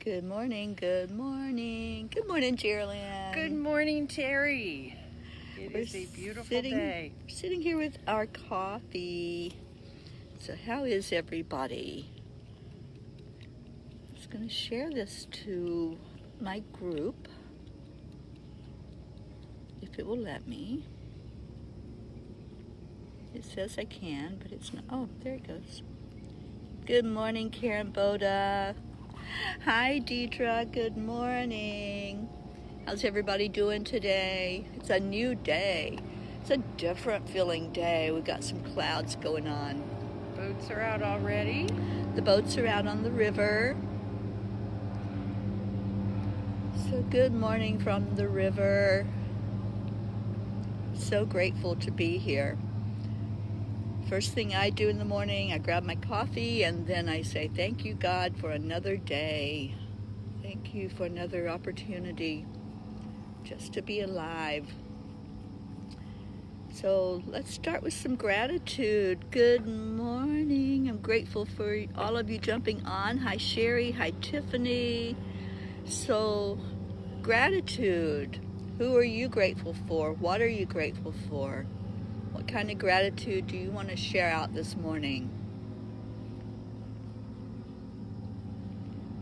Good morning, good morning. Good morning, Jeryl. Good morning, Teri. It is a beautiful day. Sitting here with our coffee. So how is everybody? I'm just going to share this to my group, if it will let me. It says I can, but it's not. Oh, there it goes. Good morning, Karen Boda. Hi, Deidre. Good morning. How's everybody doing today? It's a new day. It's a different feeling day. We've got some clouds going on. Boats are out already. The boats are out on the river. So good morning from the river. So grateful to be here. First thing I do in the morning, I grab my coffee and then I say, thank you, God, for another day. Thank you for another opportunity just to be alive. So let's start with some gratitude. Good morning. I'm grateful for all of you jumping on. Hi, Sherry. Hi, Tiffany. So, gratitude. Who are you grateful for? What are you grateful for? What kind of gratitude do you want to share out this morning?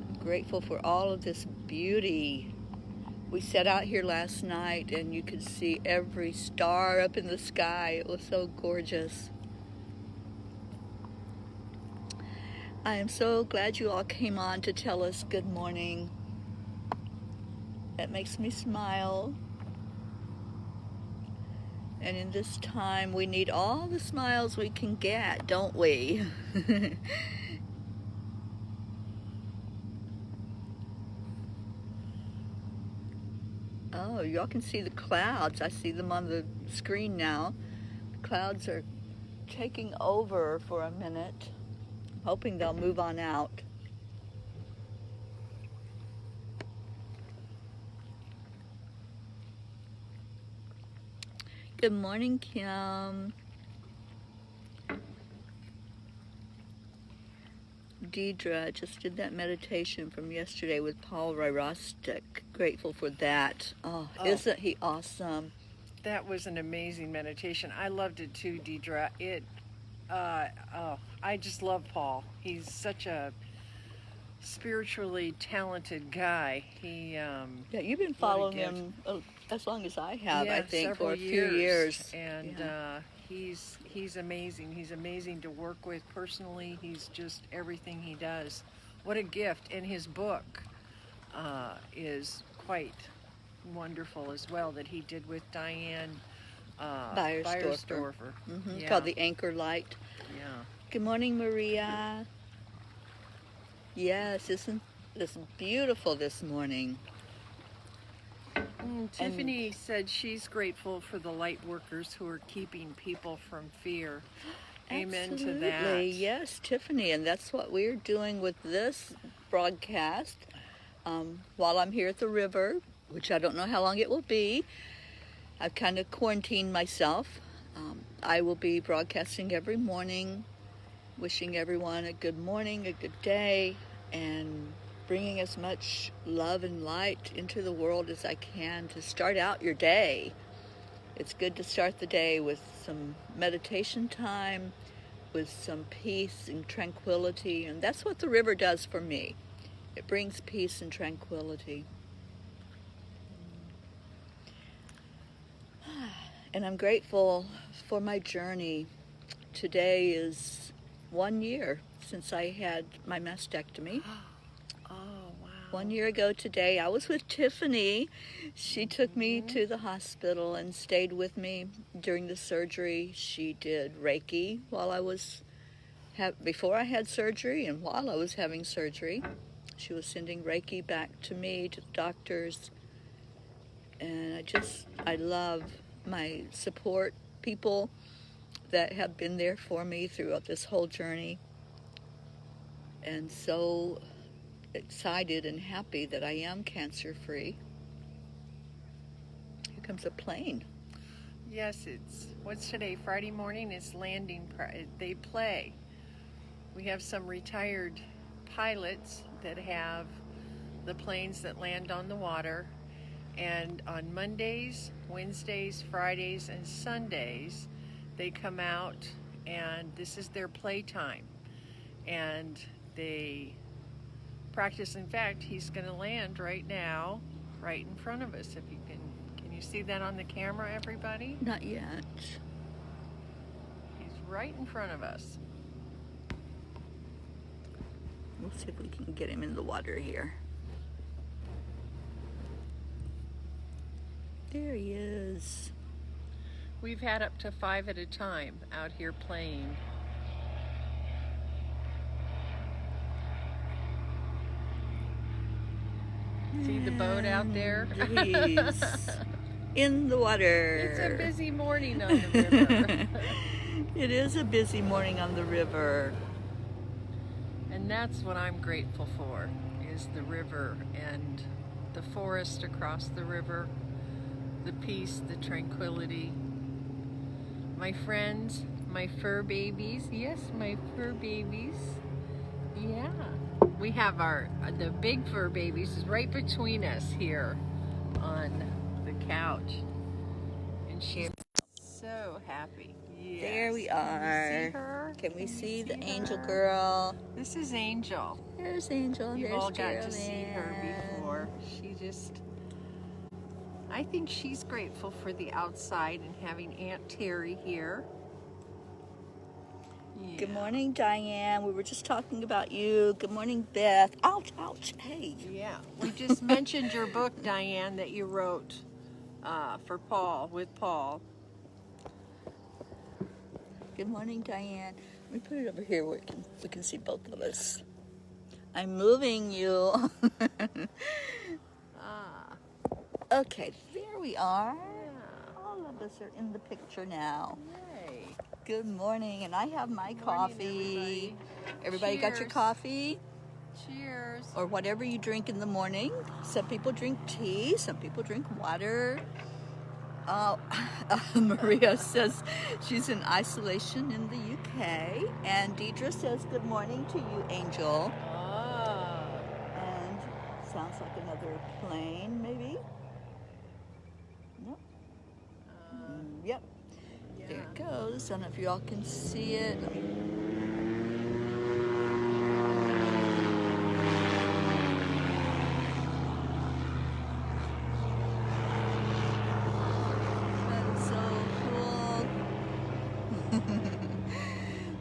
I'm grateful for all of this beauty. We sat out here last night and you could see every star up in the sky. It was so gorgeous. I am so glad you all came on to tell us good morning. That makes me smile. And in this time, we need all the smiles we can get, don't we? Oh, y'all can see the clouds. I see them on the screen now. The clouds are taking over for a minute. Hoping they'll move on out. Good morning, Kim. Deidre just did that meditation from yesterday with Paul Ryrostic. Grateful for that. Oh, isn't he awesome? That was an amazing meditation. I loved it too, Deidre. I just love Paul. He's such a spiritually talented guy. Yeah, you've been following him as long as I have. Yeah, I think for a few years. And he's amazing. He's amazing to work with personally. He's just everything he does. What a gift! And his book is quite wonderful as well, that he did with Diane Beiersdorfer. Mm-hmm. Yeah. Called The Anchor Light. Yeah. Good morning, Maria. Yes, isn't this beautiful this morning? Tiffany said she's grateful for the light workers who are keeping people from fear. Amen to that. Yes, Tiffany, and that's what we're doing with this broadcast. While I'm here at the river, which I don't know how long it will be, I've kind of quarantined myself. I will be broadcasting every morning, wishing everyone a good morning, a good day, and bringing as much love and light into the world as I can to start out your day. It's good to start the day with some meditation time, with some peace and tranquility, and that's what the river does for me. It brings peace and tranquility. And I'm grateful for my journey. Today is 1 year since I had my mastectomy. Oh, wow. 1 year ago today, I was with Tiffany. She took me to the hospital and stayed with me during the surgery. She did Reiki before I had surgery and while I was having surgery. She was sending Reiki back to me, to the doctors. And I love my support people that have been there for me throughout this whole journey. And so excited and happy that I am cancer-free. Here comes a plane. Yes, what's today? Friday morning. It's landing. They play. We have some retired pilots that have the planes that land on the water. And on Mondays, Wednesdays, Fridays, and Sundays, they come out, and this is their playtime. And they practice. In fact, he's going to land right now, right in front of us. If you can you see that on the camera, everybody? Not yet. He's right in front of us. We'll see if we can get him in the water here. There he is. We've had up to 5 at a time out here playing. See the boat out there? He's in the water. It's a busy morning on the river. It is a busy morning on the river. And that's what I'm grateful for, is the river and the forest across the river, the peace, the tranquility. My friends, my fur babies. Yes, my fur babies. Yeah. We have the big fur babies is right between us here on the couch. And she's so happy. Yes. There we Can are. you see her? Can we see the her? angel girl? This is Angel. There's Angel. You've There's all got Jeryl. to see her before. I think she's grateful for the outside and having Aunt Teri here. Yeah. Good morning, Diane. We were just talking about you. Good morning, Beth. Ouch, ouch. Hey. Yeah. We just mentioned your book, Diane, that you wrote for Paul, with Paul. Good morning, Diane. Let me put it over here where we can see both of us. I'm moving you. Okay, there we are. Yeah. All of us are in the picture now. Yay. Good morning, and I have my Good morning, coffee. Everybody got your Cheers. coffee? Cheers. Or whatever you drink in the morning. Some people drink tea, some people drink water. Maria says she's in isolation in the UK. And Deidre says good morning to you, Angel. And sounds like another plane, maybe? Nope. Yep. Yeah. There it goes. I don't know if you all can see it.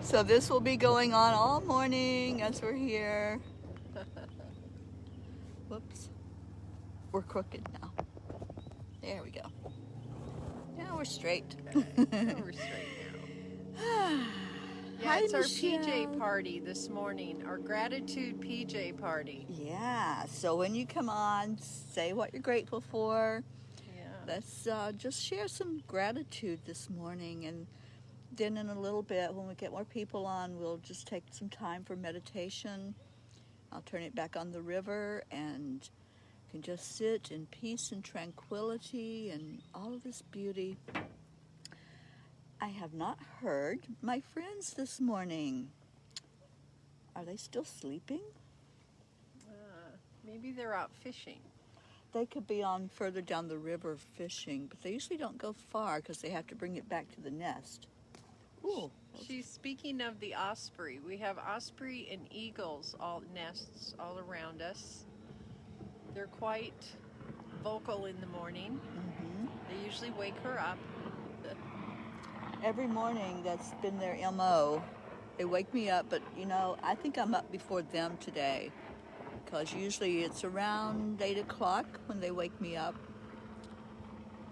So this will be going on all morning as we're here. Whoops. We're crooked now. There we go. Now we're straight. Now we're straight now. Yeah, Hi, it's our Michelle. PJ party this morning, our gratitude PJ party. Yeah, so when you come on, say what you're grateful for. Yeah. Let's just share some gratitude this morning, and then in a little bit, when we get more people on, we'll just take some time for meditation. I'll turn it back on the river, and you can just sit in peace and tranquility and all of this beauty. I have not heard my friends this morning. Are they still sleeping? Maybe they're out fishing. They could be on further down the river fishing, but they usually don't go far because they have to bring it back to the nest. Ooh. She's speaking of the osprey. We have osprey and eagles nests all around us. They're quite vocal in the morning. Mm-hmm. They usually wake her up. Every morning, that's been their MO. They wake me up, but I think I'm up before them today, because usually it's around 8 o'clock when they wake me up.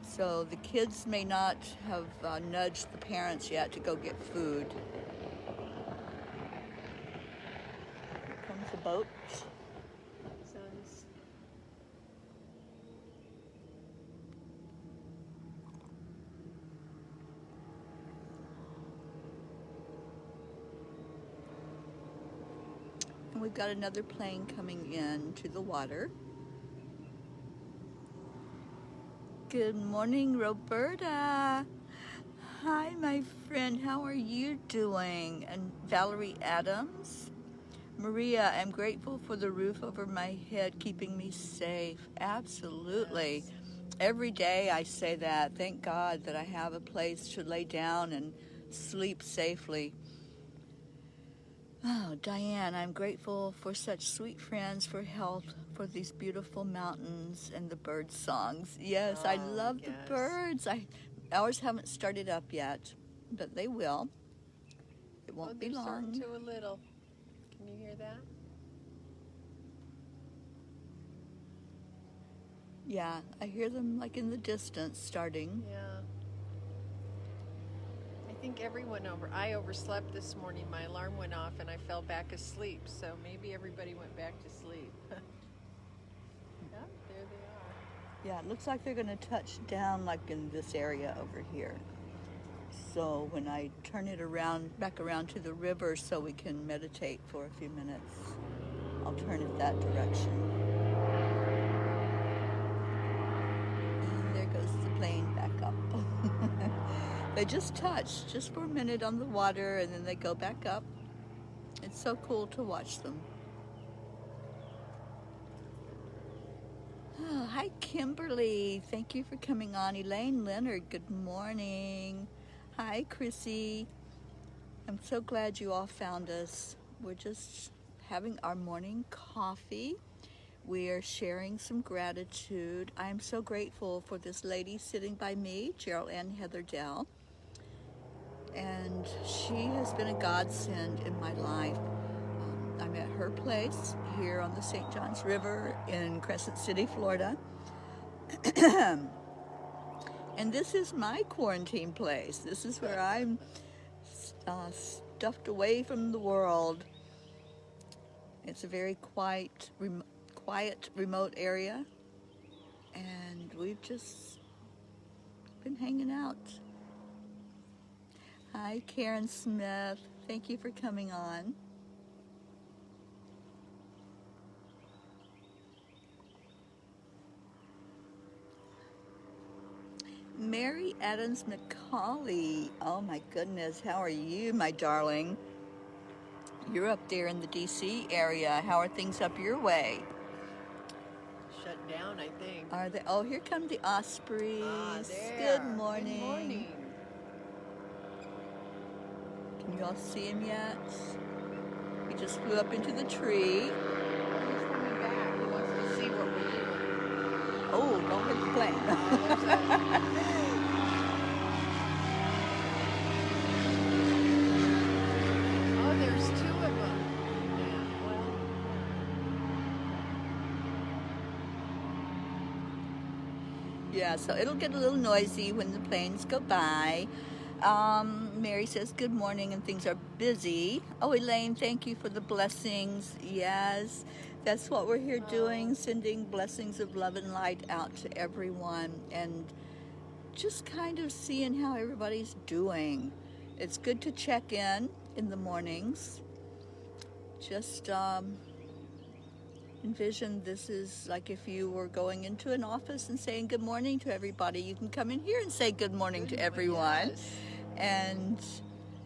So the kids may not have nudged the parents yet to go get food. Here comes the boat. And we've got another plane coming in to the water. Good morning, Roberta. Hi, my friend. How are you doing? And Valerie Adams. Maria, I'm grateful for the roof over my head keeping me safe. Absolutely. Yes. Every day I say that. Thank God that I have a place to lay down and sleep safely. Oh, Diane, I'm grateful for such sweet friends, for health, for these beautiful mountains and the bird songs. Yes, I Oh, love the yes. birds. Ours haven't started up yet, but they will. It Oh, won't be they're starting long. to a little. Can you hear that? Yeah, I hear them like in the distance starting. Yeah. I think I overslept this morning. My alarm went off and I fell back asleep. So maybe everybody went back to sleep. Yeah, there they are. Yeah, it looks like they're going to touch down like in this area over here. So when I turn it back around to the river so we can meditate for a few minutes, I'll turn it that direction. And there goes the plane back up. They just touch just for a minute on the water and then they go back up. It's so cool to watch them. Oh, hi, Kimberly. Thank you for coming on. Elaine Leonard, good morning. Hi, Chrissy. I'm so glad you all found us. We're just having our morning coffee. We are sharing some gratitude. I'm so grateful for this lady sitting by me, Jeryl and Heather Dell. And she has been a godsend in my life. I'm at her place here on the St. Johns River in Crescent City, Florida. And this is my quarantine place. This is where I'm stuffed away from the world. It's a very quiet, remote area, and we've just been hanging out. Hi, Karen Smith. Thank you for coming on. Mary Adams McCauley. Oh my goodness, how are you, my darling? You're up there in the DC area. How are things up your way? Shut down, I think. Are they? Oh, here come the ospreys. There. Good morning. Good morning. Can you all see him yet? He just flew up into the tree. He's coming back. He wants to see what we're doing. Oh, don't hit the plane. Oh, there's two of them. Yeah, well. Yeah, so it'll get a little noisy when the planes go by. Mary says good morning and things are busy. Oh, Elaine, thank you for the blessings. Yes, that's what we're here doing, sending blessings of love and light out to everyone and just kind of seeing how everybody's doing. It's good to check in the mornings. Just envision this is like if you were going into an office and saying good morning to everybody. You can come in here and say good morning to everyone. Yes. And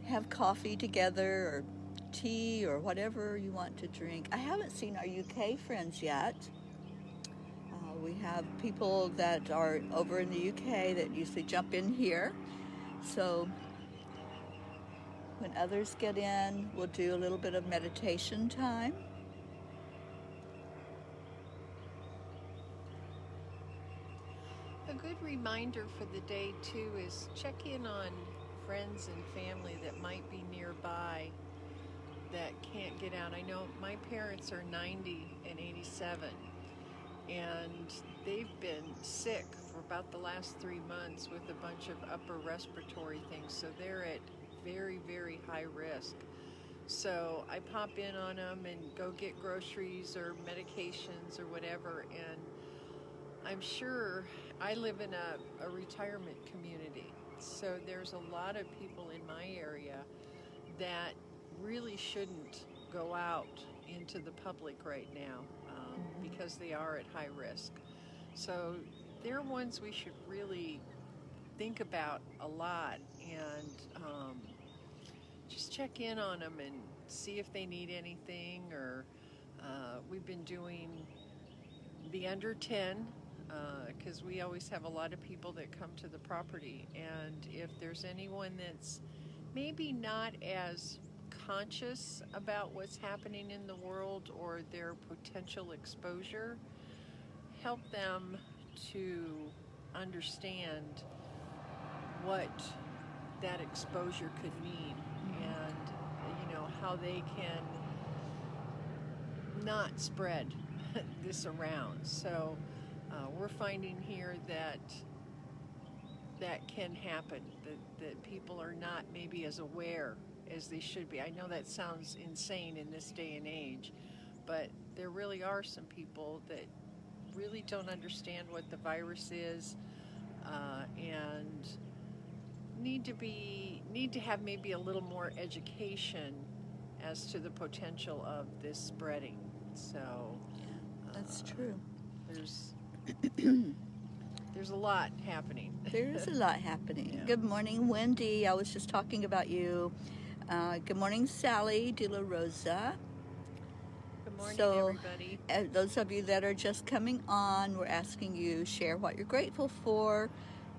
have coffee together or tea or whatever you want to drink. I haven't seen our UK friends yet. We have people that are over in the UK that usually jump in here. So when others get in, we'll do a little bit of meditation time. A good reminder for the day, too, is check in on friends and family that might be nearby that can't get out. I know my parents are 90 and 87, and they've been sick for about the last 3 months with a bunch of upper respiratory things, so they're at very, very high risk. So I pop in on them and go get groceries or medications or whatever, and I'm sure I live in a retirement community, so there's a lot of people in my area that really shouldn't go out into the public right now because they are at high risk. So they're ones we should really think about a lot and just check in on them and see if they need anything, or we've been doing the under 10, because we always have a lot of people that come to the property, and if there's anyone that's maybe not as conscious about what's happening in the world or their potential exposure, help them to understand what that exposure could mean, and how they can not spread this around. So we're finding here that can happen, that people are not maybe as aware as they should be. I know that sounds insane in this day and age, but there really are some people that really don't understand what the virus is, and need to have maybe a little more education as to the potential of this spreading. So that's true. There's a lot happening. There is a lot happening. Yeah. Good morning, Wendy. I was just talking about you. Good morning, Sally De La Rosa. Good morning, everybody. Those of you that are just coming on, we're asking you share what you're grateful for,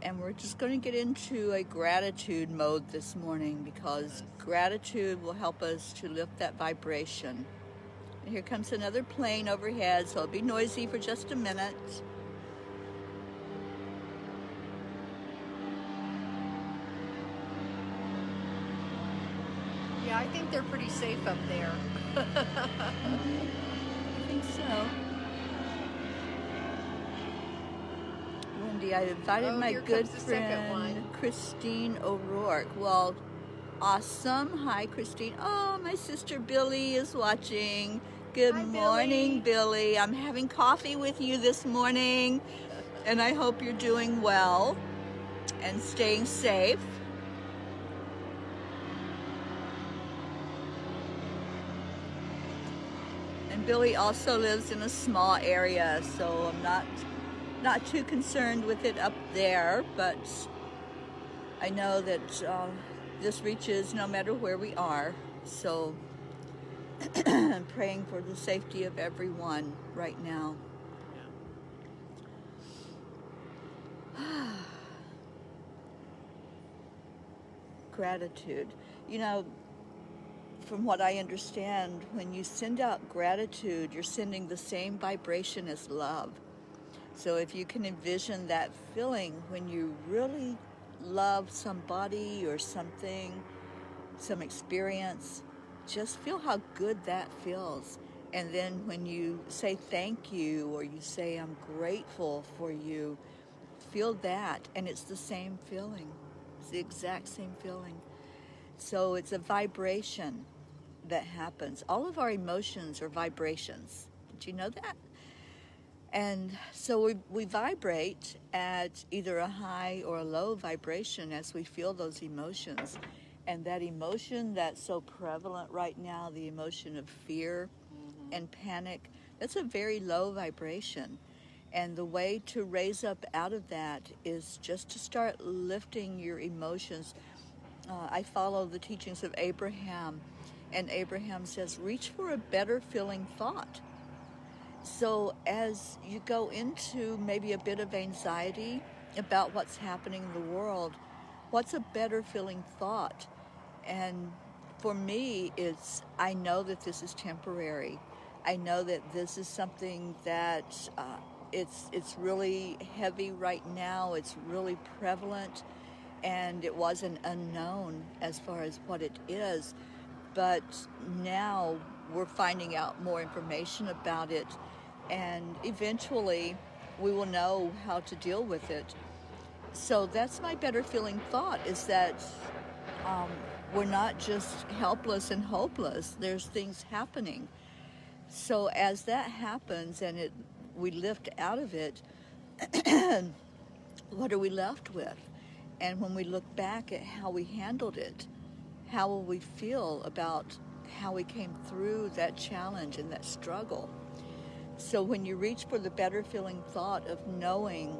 and we're just going to get into a gratitude mode this morning, because gratitude will help us to lift that vibration. And here comes another plane overhead, so it'll be noisy for just a minute. Yeah, I think they're pretty safe up there. I think so. Wendy, I invited my good friend Christine O'Rourke. Well, awesome. Hi, Christine. Oh, my sister Billy is watching. Good morning, Billy. I'm having coffee with you this morning, and I hope you're doing well and staying safe. And Billy also lives in a small area, so I'm not too concerned with it up there, but I know that this reaches no matter where we are. So I'm praying for the safety of everyone right now. Gratitude. From what I understand, when you send out gratitude, you're sending the same vibration as love. So if you can envision that feeling when you really love somebody or something, some experience, just feel how good that feels. And then when you say thank you, or you say I'm grateful for you, feel that, and it's the same feeling. It's the exact same feeling. So it's a vibration that happens. All of our emotions are vibrations. Did you know that? And so we vibrate at either a high or a low vibration as we feel those emotions. And that emotion that's so prevalent right now, the emotion of fear and panic, that's a very low vibration. And the way to raise up out of that is just to start lifting your emotions. I follow the teachings of Abraham, and Abraham says, reach for a better feeling thought. So as you go into maybe a bit of anxiety about what's happening in the world, what's a better feeling thought? And for me, I know that this is temporary. I know that this is something that it's really heavy right now. It's really prevalent, and it wasn't unknown as far as what it is. But now we're finding out more information about it, and eventually we will know how to deal with it. So that's my better feeling thought, is that we're not just helpless and hopeless. There's things happening. So as that happens and we lift out of it, what are we left with? And when we look back at how we handled it, how will we feel about how we came through that challenge and that struggle? So when you reach for the better feeling thought of knowing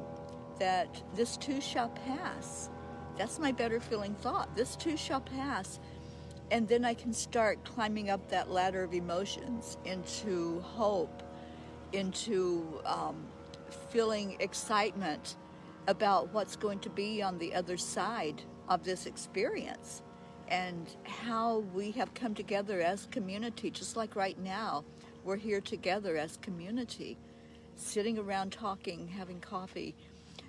that this too shall pass, that's my better feeling thought. This too shall pass. And then I can start climbing up that ladder of emotions into hope, into feeling excitement about what's going to be on the other side of this experience, and how we have come together as community, just like right now. We're here together as community, sitting around talking, having coffee.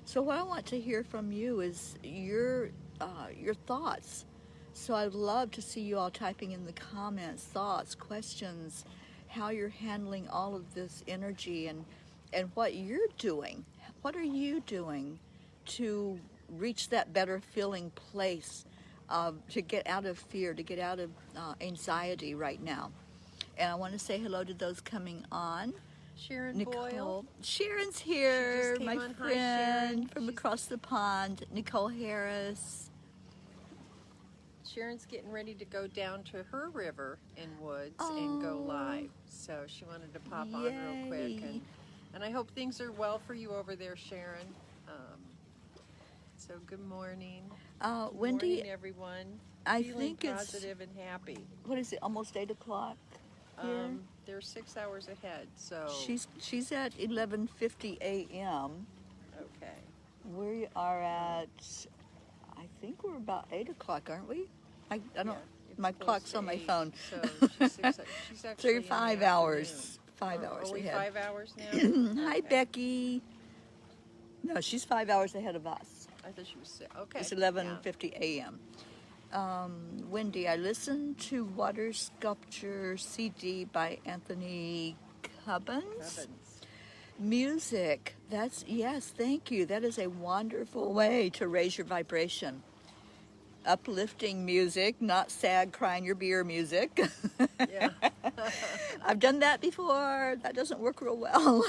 So what I want to hear from you is your thoughts. So I'd love to see you all typing in the comments, thoughts, questions, how you're handling all of this energy, and what you're doing. What are you doing to reach that better feeling place, to get out of fear, to get out of anxiety right now? And I want to say hello to those coming on. Sharon Nicole. Boyle. Sharon's here, She just my came on. Hi, friend Sharon. from She's- across the pond. Nicole Harris. Sharon's getting ready to go down to her river in Woods and go live. So she wanted to pop on real quick. Yay. And I hope things are well for you over there, Sharon. So good morning. Good Wendy, morning, everyone. I Feeling think it's, positive and happy. what is it, almost 8 o'clock here? They're 6 hours ahead, so She's at 11:50 a.m. okay. We are at, I think we're about 8 o'clock, aren't we? I don't, Yeah, it's my close clock's to on my 8, phone. So she's actually in the 5 afternoon. hours. 5 hours Are we ahead. 5 hours now? Hi, Okay. Becky. No, she's 5 hours ahead of us. I thought she was 6. Okay. It's 11:50 a.m. Wendy, I listened to Water Sculpture CD by Anthony Cubbins. Cubbins. Music. Yes, thank you. That is a wonderful way to raise your vibration. Uplifting music, not sad, crying your beer music. Yeah. I've done that before. That doesn't work real well.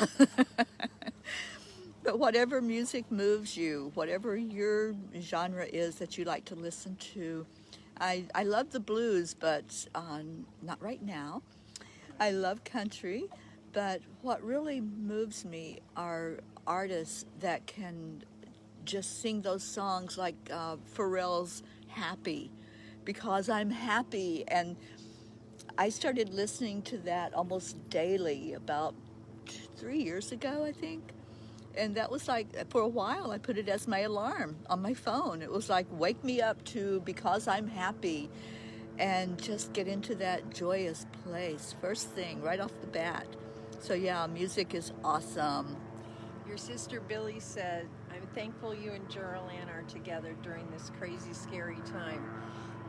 But whatever music moves you, whatever your genre is that you like to listen to. I love the blues, but not right now. I love country, but what really moves me are artists that can just sing those songs like Pharrell's Happy, because I'm happy. And I started listening to that almost daily about 3 years ago, I think. And that was like, for a while, I put it as my alarm on my phone. It was like, wake me up to Because I'm Happy, and just get into that joyous place. First thing, right off the bat. So yeah, music is awesome. Your sister Billy said, I'm thankful you and Jeryl Ann are together during this crazy, scary time.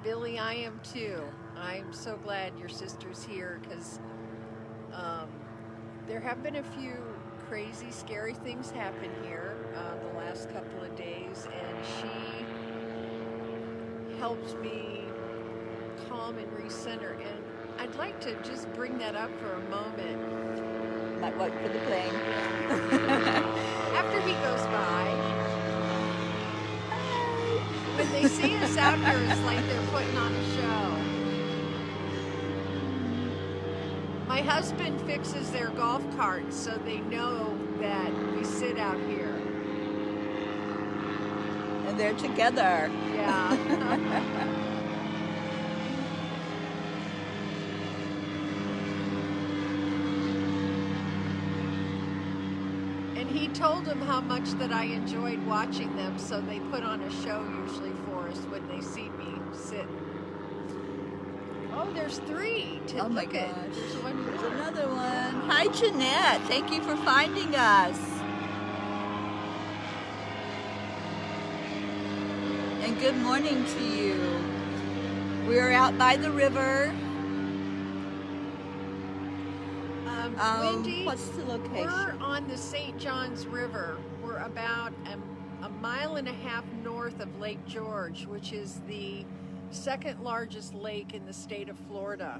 Billy, I am too. I'm so glad your sister's here, because there have been a few crazy, scary things happen here the last couple of days, and she helped me calm and recenter. And I'd like to just bring that up for a moment. Might wait for the plane. After he goes by, when they see us out here, it's like they're putting on a show. My husband fixes their golf carts so they know that we sit out here. And they're together. Yeah. And he told them how much that I enjoyed watching them, so they put on a show usually for us when they see me sit. Oh, there's 3 to Oh my look at. gosh. There's one There's more. another one. Hi, Jeanette. Thank you for finding us. And good morning to you. We're out by the river. Wendy, What's the location? we're on the St. Johns River. We're about a mile and a half north of Lake George, which is the second largest lake in the state of Florida.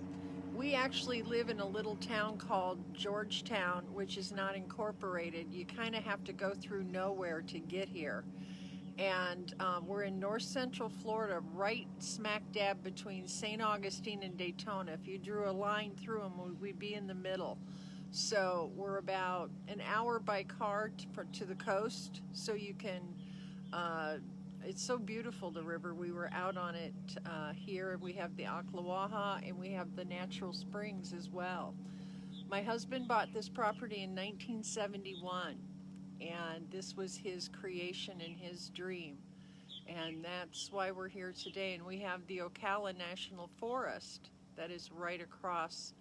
We actually live in a little town called Georgetown, which is not incorporated. You kind of have to go through nowhere to get here. And we're in north central Florida, right smack dab between St. Augustine and Daytona. If you drew a line through them, we'd be in the middle. So we're about an hour by car to the coast, so you can it's so beautiful, the river. We were out on it here. We have the Ocklawaha and we have the natural springs as well. My husband bought this property in 1971, and this was his creation and his dream. And that's why we're here today. And we have the Ocala National Forest that is right across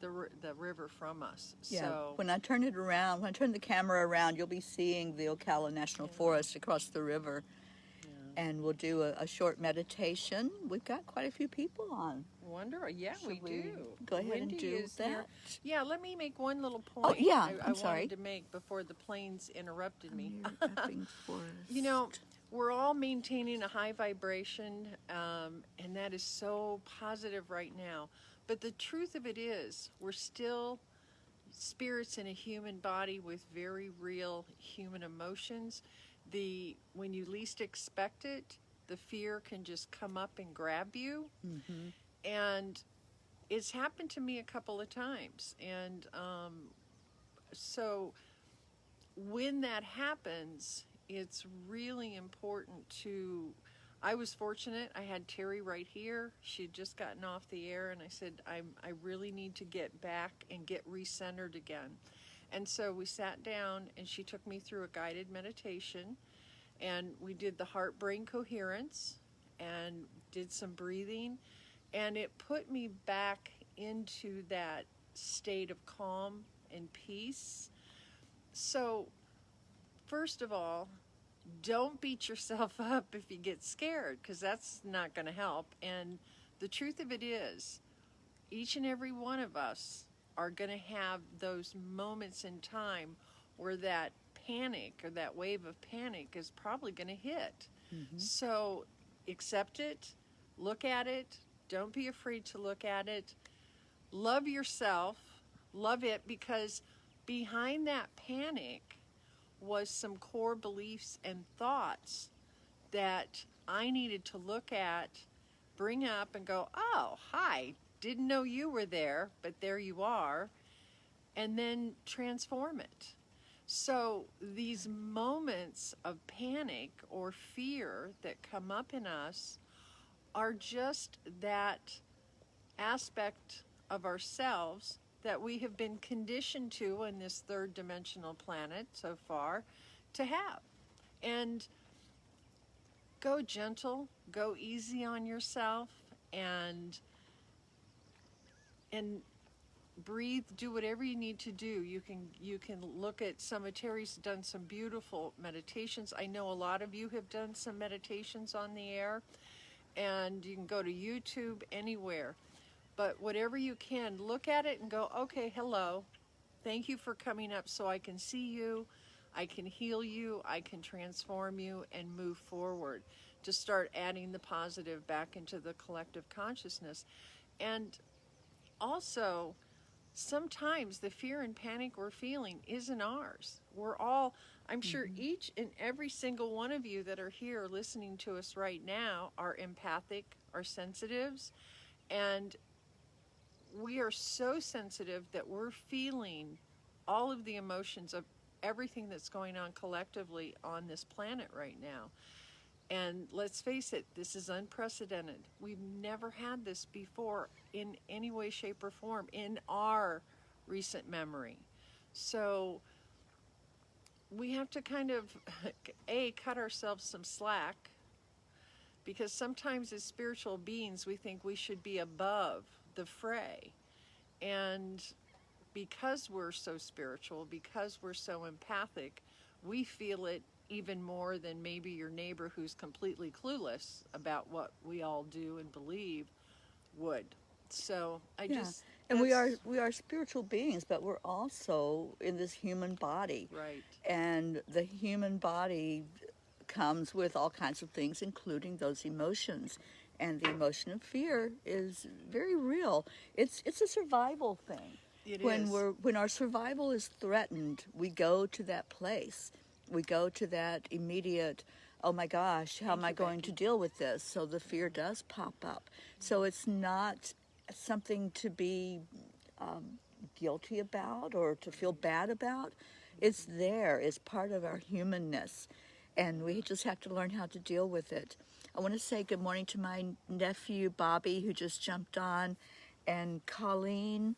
the river from us. Yeah. So When I turn it around, when I turn the camera around, you'll be seeing the Ocala National Forest across the river. And we'll do a short meditation. We've got quite a few people on. wonderful. Yeah, we do. Go ahead Wendy and do is that. Here. Yeah, let me make one little point. Oh, yeah, I I'm sorry. wanted to make before the planes interrupted me. Forest. You know, we're all maintaining a high vibration, and that is so positive right now. But the truth of it is, we're still spirits in a human body with very real human emotions. When you least expect it, the fear can just come up and grab you. Mm-hmm. And it's happened to me a couple of times. And so when that happens, it's really important I was fortunate. I had Teri right here. She had just gotten off the air, and I said, I really need to get back and get recentered again. And so we sat down, and she took me through a guided meditation, and we did the heart-brain coherence and did some breathing, and it put me back into that state of calm and peace. So, first of all, don't beat yourself up if you get scared, because that's not going to help. And the truth of it is, each and every one of us are going to have those moments in time where that panic or that wave of panic is probably going to hit. Mm-hmm. So accept it, look at it, don't be afraid to look at it, love yourself, love it, because behind that panic was some core beliefs and thoughts that I needed to look at, bring up and go, oh, hi, didn't know you were there, but there you are, and then transform it. So these moments of panic or fear that come up in us are just that aspect of ourselves that we have been conditioned to in this third dimensional planet so far to have. And go gentle, go easy on yourself, and breathe, do whatever you need to do. You can look at some of Teri's done some beautiful meditations. I know a lot of you have done some meditations on the air, and you can go to YouTube, anywhere. But whatever you can, look at it and go, okay, hello. Thank you for coming up so I can see you, I can heal you, I can transform you and move forward to start adding the positive back into the collective consciousness. And also, sometimes the fear and panic we're feeling isn't ours. We're all, I'm sure each and every single one of you that are here listening to us right now are empathic, are sensitives, and we are so sensitive that we're feeling all of the emotions of everything that's going on collectively on this planet right now. And let's face it, this is unprecedented. We've never had this before in any way, shape, or form in our recent memory. So we have to kind of, cut ourselves some slack, because sometimes as spiritual beings, we think we should be above the fray. And because we're so spiritual, because we're so empathic, we feel it even more than maybe your neighbor who's completely clueless about what we all do and believe would. So and we are spiritual beings, but we're also in this human body. Right. And the human body comes with all kinds of things, including those emotions. And the emotion of fear is very real. It's a survival thing. It is. is. When our survival is threatened, we go to that place. We go to that immediate, oh my gosh, how am I going to deal with this? So the fear does pop up. So it's not something to be guilty about or to feel bad about. It's there. It's part of our humanness. and we just have to learn how to deal with it. I want to say good morning to my nephew Bobby, who just jumped on, and Colleen,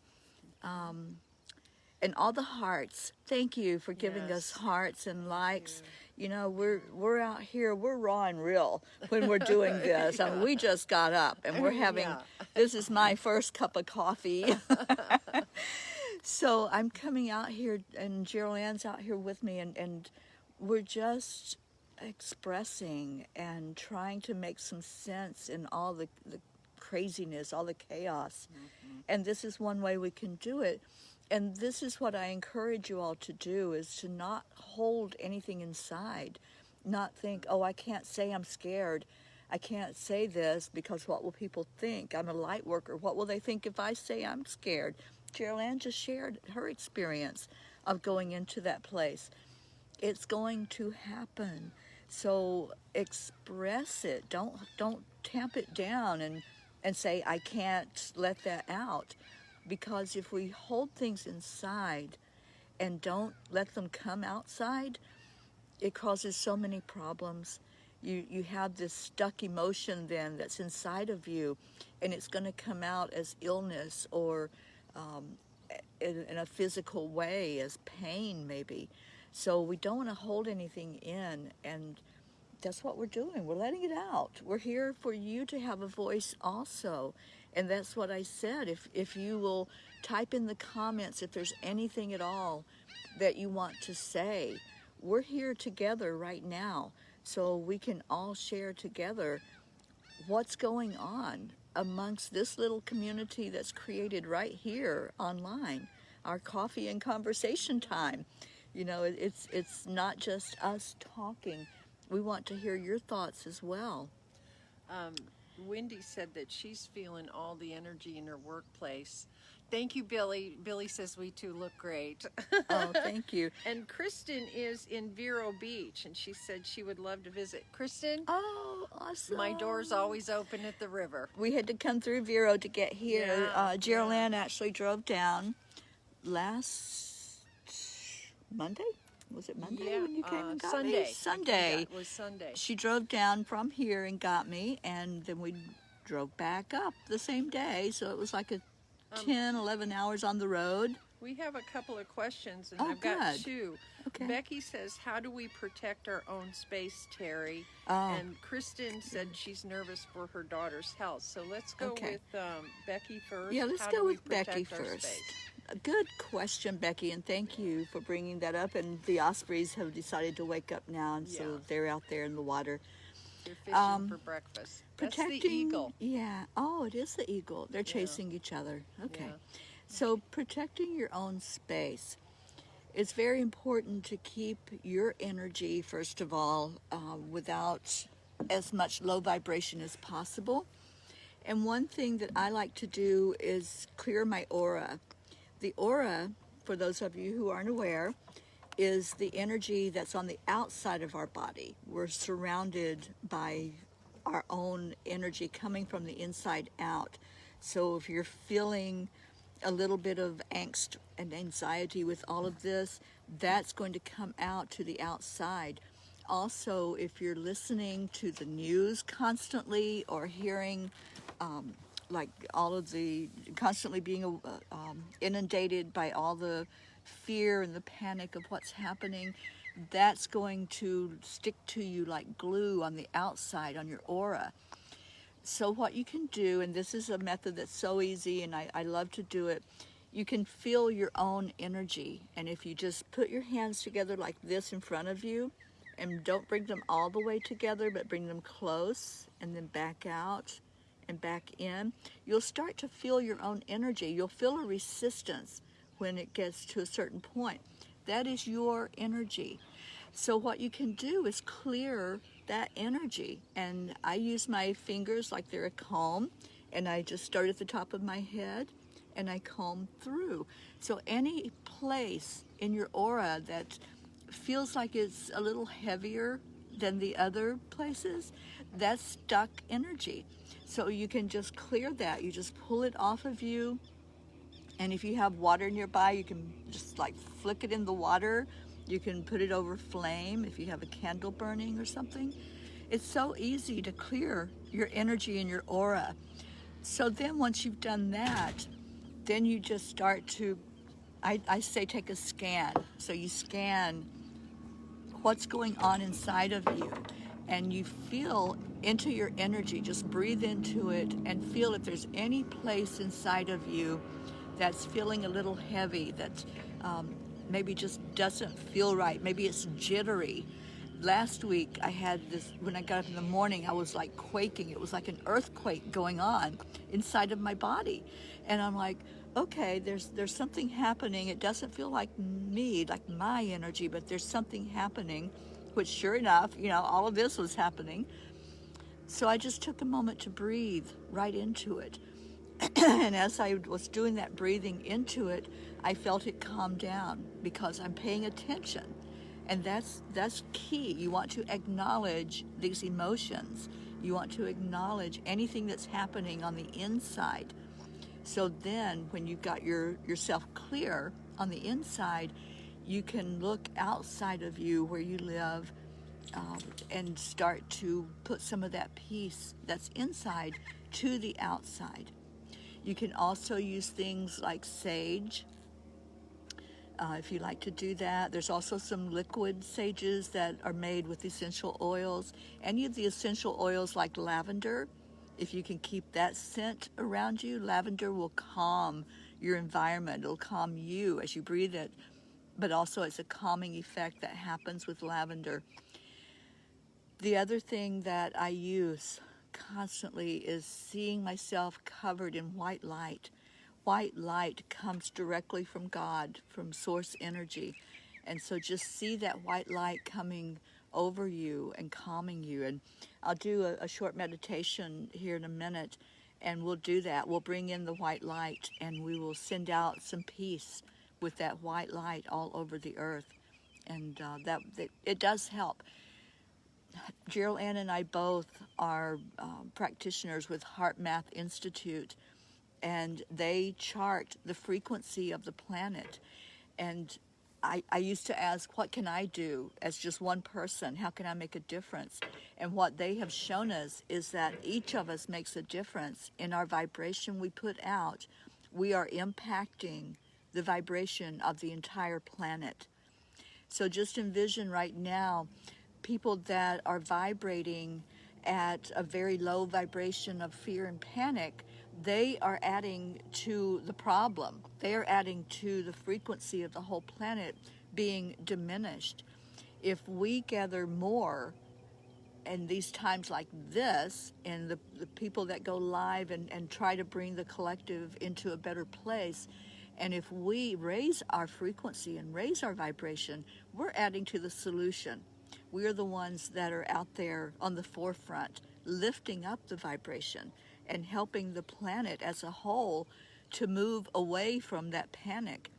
and all the hearts. Thank you for giving us Yes. hearts and likes. You know, we're out here, we're raw and real when we're doing this. I mean, we just got up and we're having, Yeah. this is my first cup of coffee. So I'm coming out here, and Jeryl Ann's out here with me, and we're just expressing and trying to make some sense in all the craziness, all the chaos. And this is one way we can do it. And this is what I encourage you all to do, is to not hold anything inside. Not think, oh, I can't say I'm scared. I can't say this because what will people think? I'm a light worker. What will they think if I say I'm scared? Jeryl Ann just shared her experience of going into that place. It's going to happen. So express it. Don't tamp it down and say, I can't let that out. Because if we hold things inside and don't let them come outside, it causes so many problems. You have this stuck emotion then that's inside of you, and it's going to come out as illness or in a physical way as pain maybe. So we don't want to hold anything in, and that's what we're doing. We're letting it out. We're here for you to have a voice also. And that's what I said. If you will type in the comments if there's anything at all that you want to say, we're here together right now. So we can all share together what's going on amongst this little community that's created right here online, our coffee and conversation time. You know, it's not just us talking. We want to hear your thoughts as well. Wendy said that she's feeling all the energy in her workplace. Thank you, Billy. Billy says we too look great. Oh, thank you. And Kristen is in Vero Beach, and she said she would love to visit. Kristen, Oh, awesome. my door's always open at the river. We had to come through Vero to get here. Yeah, Jeryl yeah. Ann actually drove down last Monday. Was it Monday when you came and got Sunday. me? Sunday. It was Sunday. She drove down from here and got me, and then we drove back up the same day. So it was like a 10, 11 hours on the road. We have a couple of questions, and Oh, I've got good. two. Okay. Becky says, how do we protect our own space, Teri? Oh. And Kristen said she's nervous for her daughter's health. So let's go Okay. with Becky first. Yeah, let's How go do we with Becky protect our first. space? A good question, Becky, and thank you for bringing that up. And the ospreys have decided to wake up now, and so Yeah. they're out there in the water. They're fishing for breakfast. That's the eagle. Yeah. Oh, it is the eagle. They're chasing each other. Okay. Yeah. So protecting your own space. It's very important to keep your energy, first of all, without as much low vibration as possible. And one thing that I like to do is clear my aura. The aura, for those of you who aren't aware, is the energy that's on the outside of our body. We're surrounded by our own energy coming from the inside out. So if you're feeling a little bit of angst and anxiety with all of this, that's going to come out to the outside. Also, if you're listening to the news constantly or hearing like all of the constantly being inundated by all the fear and the panic of what's happening, that's going to stick to you like glue on the outside, on your aura. So what you can do, and this is a method that's so easy, and I love to do it, you can feel your own energy. And if you just put your hands together like this in front of you, and don't bring them all the way together, but bring them close, and then back out and back in, you'll start to feel your own energy. You'll feel a resistance when it gets to a certain point. That is your energy. So what you can do is clear that energy. And I use my fingers like they're a comb, and I just start at the top of my head and I comb through. So any place in your aura that feels like it's a little heavier than the other places, that's stuck energy. So you can just clear that. You just pull it off of you. And if you have water nearby, you can just like flick it in the water You can put it over flame if you have a candle burning or something. It's so easy to clear your energy and your aura. So then once you've done that, then you just start to, I say take a scan. So you scan what's going on inside of you, and you feel into your energy. Just breathe into it and feel if there's any place inside of you that's feeling a little heavy, that maybe just doesn't feel right. Maybe it's jittery. Last week I had this, when I got up in the morning, I was like quaking. It was like an earthquake going on inside of my body. And I'm like, okay, there's something happening. It doesn't feel like me, like my energy, but there's something happening, which sure enough, all of this was happening. So I just took a moment to breathe right into it. And as I was doing that breathing into it, I felt it calm down because I'm paying attention. And that's key. You want to acknowledge these emotions. You want to acknowledge anything that's happening on the inside. So then when you've got yourself clear on the inside, you can look outside of you where you live and start to put some of that peace that's inside to the outside. You can also use things like sage, if you like to do that. There's also some liquid sages that are made with essential oils. Any of the essential oils like lavender, if you can keep that scent around you, lavender will calm your environment. It'll calm you as you breathe it, but also it's a calming effect that happens with lavender. The other thing that I use constantly is seeing myself covered in white light. White light comes directly from God, from source energy. And so just see that white light coming over you and calming you. And I'll do a short meditation here in a minute, and we'll do that. We'll bring in the white light, and we will send out some peace with that white light all over the earth. And that it does help. Jeryl Ann and I both are practitioners with Heart Math Institute, and they chart the frequency of the planet. And I used to ask, what can I do as just one person? How can I make a difference? And what they have shown us is that each of us makes a difference in our vibration we put out. We are impacting the vibration of the entire planet. So just envision right now people that are vibrating at a very low vibration of fear and panic. They are adding to the problem. They are adding to the frequency of the whole planet being diminished. If we gather more in these times like this, and the people that go live and try to bring the collective into a better place, and if we raise our frequency and raise our vibration, we're adding to the solution. We are the ones that are out there on the forefront, lifting up the vibration and helping the planet as a whole to move away from that panic.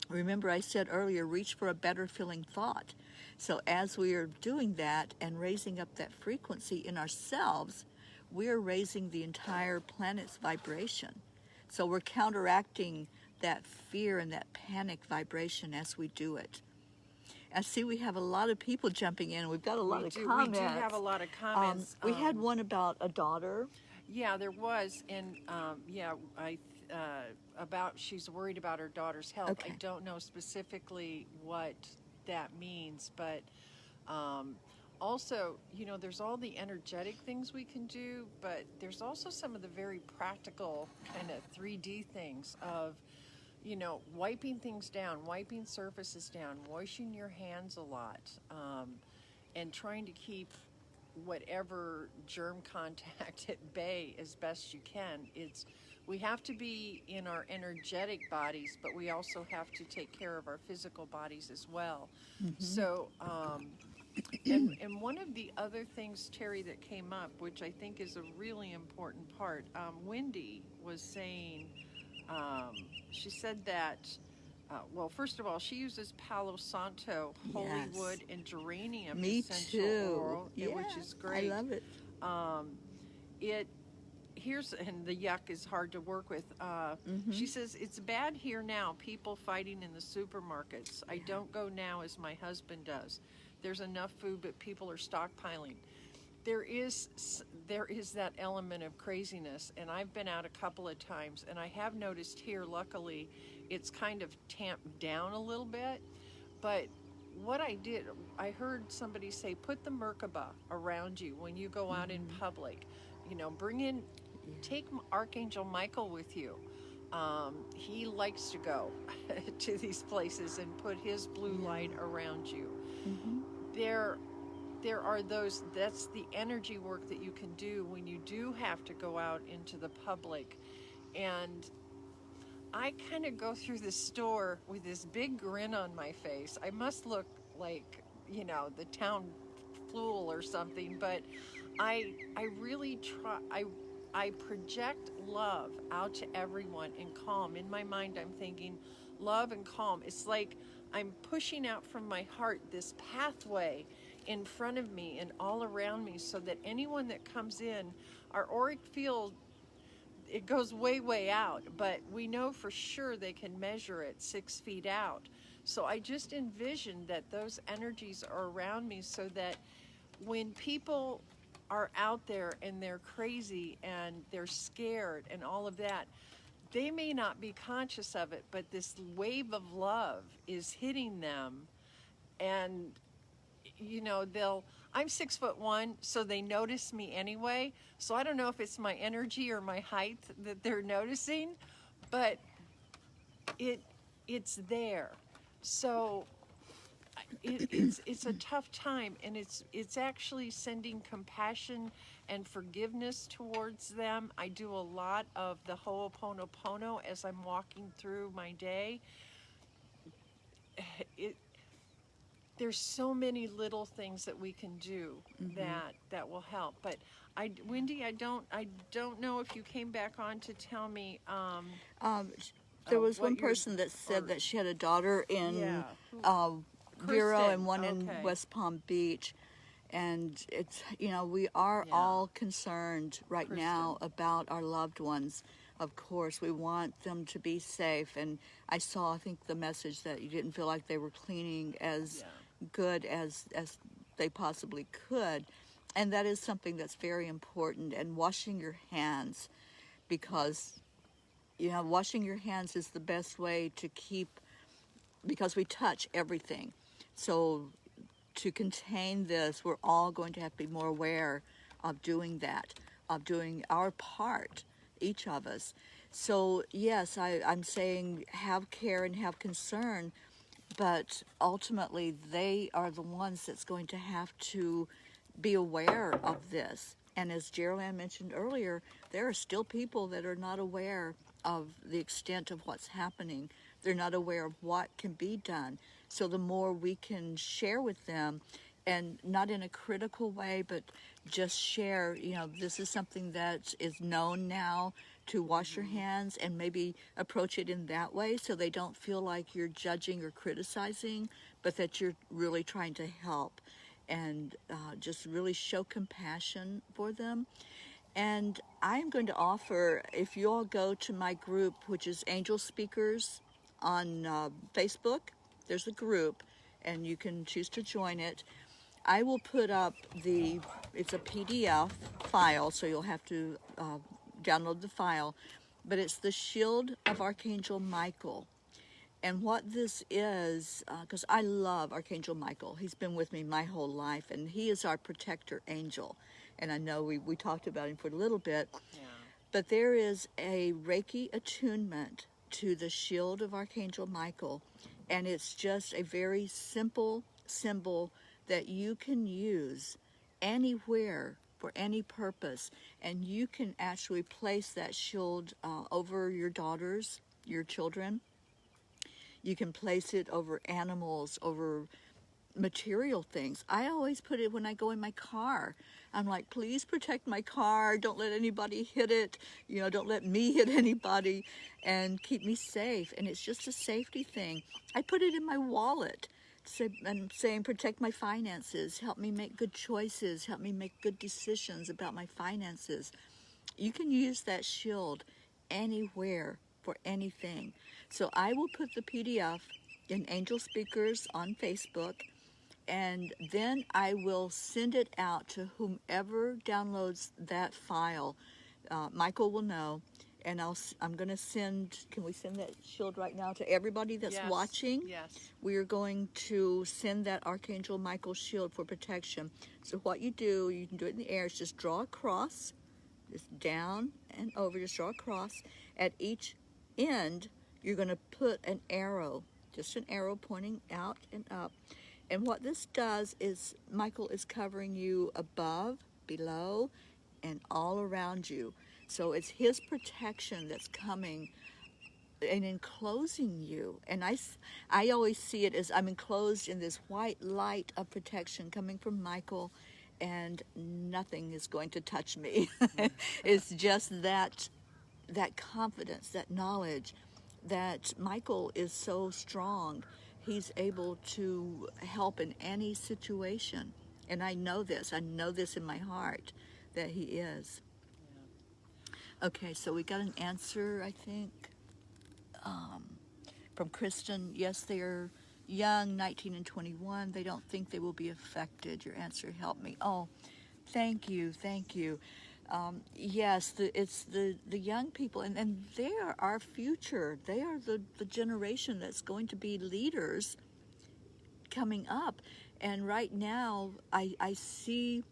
Remember, I said earlier, reach for a better feeling thought. So as we are doing that and raising up that frequency in ourselves, we're raising the entire planet's vibration. So we're counteracting that fear and that panic vibration as we do it. I see we have a lot of people jumping in. We've got a lot of comments. We do have a lot of comments. We had one about a daughter. Yeah, there was, and about she's worried about her daughter's health. Okay. I don't know specifically what that means, but also, there's all the energetic things we can do, but there's also some of the very practical kind of 3D things of, wiping things down, wiping surfaces down, washing your hands a lot, and trying to keep whatever germ contact at bay as best you can. We have to be in our energetic bodies, but we also have to take care of our physical bodies as well. Mm-hmm. So, and one of the other things, Teri, that came up, which I think is a really important part, Wendy was saying, she said that, first of all, she uses Palo Santo, holy wood, and geranium essential oil, which is great. I love it. and the yuck is hard to work with. She says, it's bad here now, people fighting in the supermarkets. I don't go now as my husband does. There's enough food, but people are stockpiling. There is that element of craziness, and I've been out a couple of times, and I have noticed here, luckily, it's kind of tamped down a little bit. But what I did, I heard somebody say, put the Merkaba around you when you go out in public. Take Archangel Michael with you. He likes to go to these places and put his blue light around you. There are those, that's the energy work that you can do when you do have to go out into the public. And I kind of go through the store with this big grin on my face. I must look like, the town fool or something, but I really try, I project love out to everyone and calm. In my mind, I'm thinking love and calm. It's like I'm pushing out from my heart this pathway in front of me and all around me, so that anyone that comes in, our auric field, it goes way, way out, but we know for sure they can measure it 6 feet out. So I just envision that those energies are around me, so that when people are out there and they're crazy and they're scared and all of that, they may not be conscious of it, but this wave of love is hitting them. And I'm 6'1", so they notice me anyway. So I don't know if it's my energy or my height that they're noticing, but it's there. So it's a tough time, and it's actually sending compassion and forgiveness towards them. I do a lot of the Ho'oponopono as I'm walking through my day. There's so many little things that we can do that will help. But Wendy, I don't know if you came back on to tell me. There was one person that said that she had a daughter in Bureau and one in West Palm Beach, and it's we are all concerned right now about our loved ones. Of course, we want them to be safe, and I think the message that you didn't feel like they were cleaning as good as they possibly could, and that is something that's very important. And washing your hands, because washing your hands is the best way to keep, because we touch everything. So to contain this, we're all going to have to be more aware of doing that, of doing our part, each of us. So yes, I'm saying have care and have concern, but ultimately they are the ones that's going to have to be aware of this. And as Jeryl mentioned earlier, there are still people that are not aware of the extent of what's happening. They're not aware of what can be done. So the more we can share with them, and not in a critical way, but just share, this is something that is known now, to wash your hands, and maybe approach it in that way, so they don't feel like you're judging or criticizing, but that you're really trying to help, and just really show compassion for them. And I'm going to offer, if you all go to my group, which is Angelspeakers on Facebook, there's a group, and you can choose to join it. I will put up it's a PDF file, so you'll have to download the file, but it's the Shield of Archangel Michael. And what this is, because I love Archangel Michael. He's been with me my whole life, and he is our protector angel. And I know we talked about him for a little bit, but there is a Reiki attunement to the Shield of Archangel Michael, and it's just a very simple symbol that you can use anywhere for any purpose, and you can actually place that shield over your daughters, your children. You can place it over animals, over material things. I always put it when I go in my car. I'm like, please protect my car. Don't let anybody hit it. Don't let me hit anybody, and keep me safe. And it's just a safety thing. I put it in my wallet. I'm saying protect my finances, help me make good choices, help me make good decisions about my finances. You can use that shield anywhere for anything. So I will put the PDF in Angelspeakers on Facebook, and then I will send it out to whomever downloads that file. Michael will know, and I'm going to send. Can we send that shield right now to everybody that's Yes, watching? yes. We are going to send that Archangel Michael shield for protection. So what you do, you can do it in the air. Is just draw a cross, just down and over. Just draw a cross. At each end, you're going to put an arrow, just an arrow pointing out and up. And what this does is Michael is covering you above, below, and all around you. So it's his protection that's coming and enclosing you. And I always see it as I'm enclosed in this white light of protection coming from Michael, and nothing is going to touch me. It's just that confidence, that knowledge that Michael is so strong. He's able to help in any situation. And I know this in my heart that he is. Okay, so we got an answer, I think, from Kristen. Yes, they are young, 19 and 21. They don't think they will be affected. Your answer helped me. Oh, thank you, thank you. Yes, it's the young people, and they are our future. They are the generation that's going to be leaders coming up. And right now, I see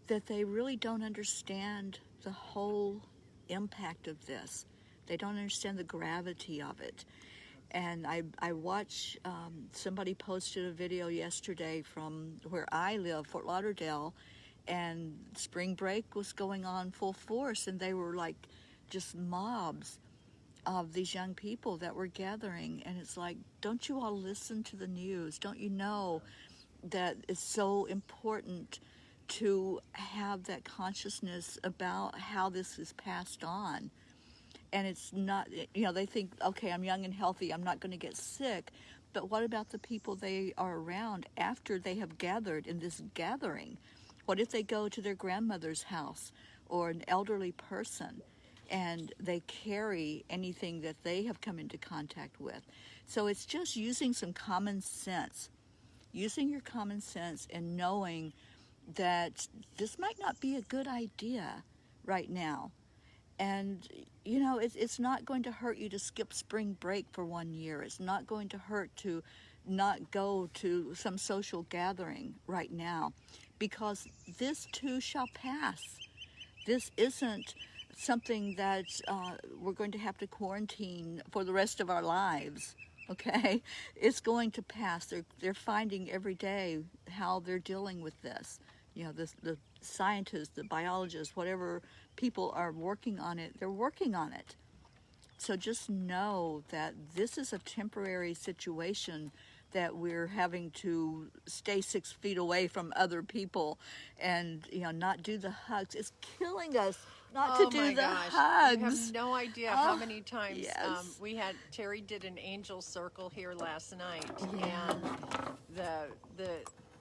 that they really don't understand the whole impact of this. They don't understand the gravity of it. And I watch, somebody posted a video yesterday from where I live, Fort Lauderdale, and spring break was going on full force, and they were like just mobs of these young people that were gathering. And it's like, don't you all listen to the news? Don't you know that it's so important to have that consciousness about how this is passed on? And it's not, they think, okay, I'm young and healthy, I'm not going to get sick. But what about the people they are around after they have gathered in this gathering? What if they go to their grandmother's house or an elderly person and they carry anything that they have come into contact with? So it's just using some common sense, using your common sense and knowing that this might not be a good idea right now. And, it's not going to hurt you to skip spring break for 1 year. It's not going to hurt to not go to some social gathering right now, because this too shall pass. This isn't something that we're going to have to quarantine for the rest of our lives, okay? It's going to pass. They're finding every day how they're dealing with this. The scientists, the biologists, whatever people are working on it, they're working on it. So just know that this is a temporary situation, that we're having to stay 6 feet away from other people and, not do the hugs. It's killing us not to do the hugs. You have no idea how many times yes. Teri did an angel circle here last night, Yeah. and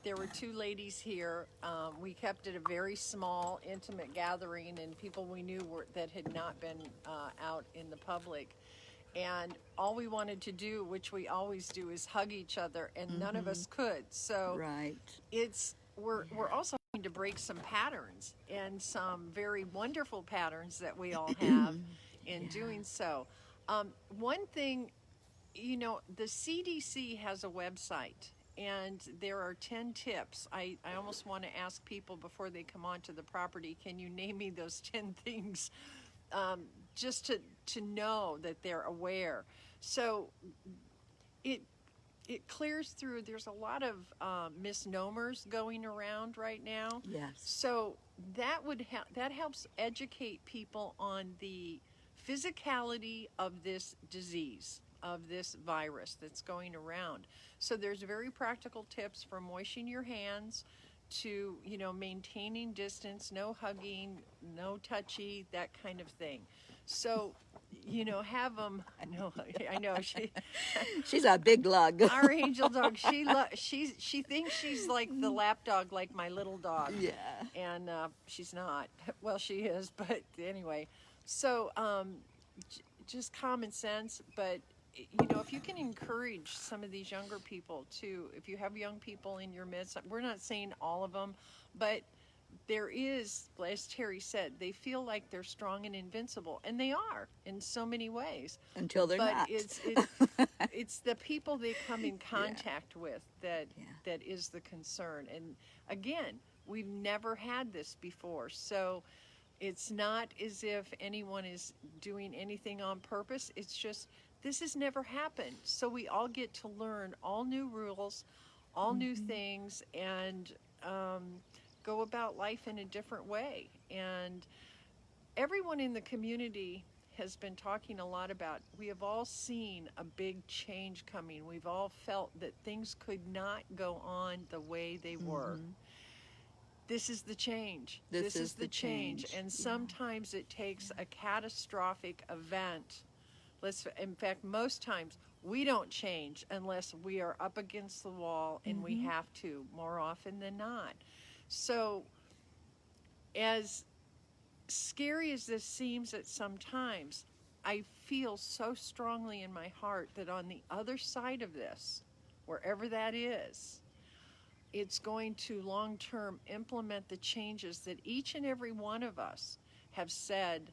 there were two ladies here. We kept it a very small, intimate gathering, and people we knew that had not been out in the public. And all we wanted to do, which we always do, is hug each other, and none of us could. So right. We're also trying to break some patterns, and some very wonderful patterns that we all have in doing so. One thing, the CDC has a website, and there are 10 tips. I almost want to ask people before they come onto the property, can you name me those 10 things, just to know that they're aware. So it clears through. There's a lot of misnomers going around right now. Yes. So that helps educate people on the physicality of this disease, of this virus that's going around. So there's very practical tips from washing your hands to, maintaining distance, no hugging, no touchy, that kind of thing. So, have them. I know. She's a big lug. Our angel dog. She thinks she's like the lap dog, like my little dog. Yeah. And she's not. Well, she is, but anyway. So, just common sense. But if you can encourage some of these younger people too, if you have young people in your midst, we're not saying all of them, but there is, as Teri said, they feel like they're strong and invincible, and they are in so many ways. Until they're but not. it's the people they come in contact with that is the concern. And again, we've never had this before, so it's not as if anyone is doing anything on purpose. It's just this has never happened, so we all get to learn all new rules, all new things, and go about life in a different way. And everyone in the community has been talking a lot about, we have all seen a big change coming. We've all felt that things could not go on the way they were. This is the change. This is the change. And sometimes it takes a catastrophic event. In fact, most times we don't change unless we are up against the wall, and we have to, more often than not. So, as scary as this seems at some times, I feel so strongly in my heart that on the other side of this, wherever that is, it's going to long-term implement the changes that each and every one of us have said,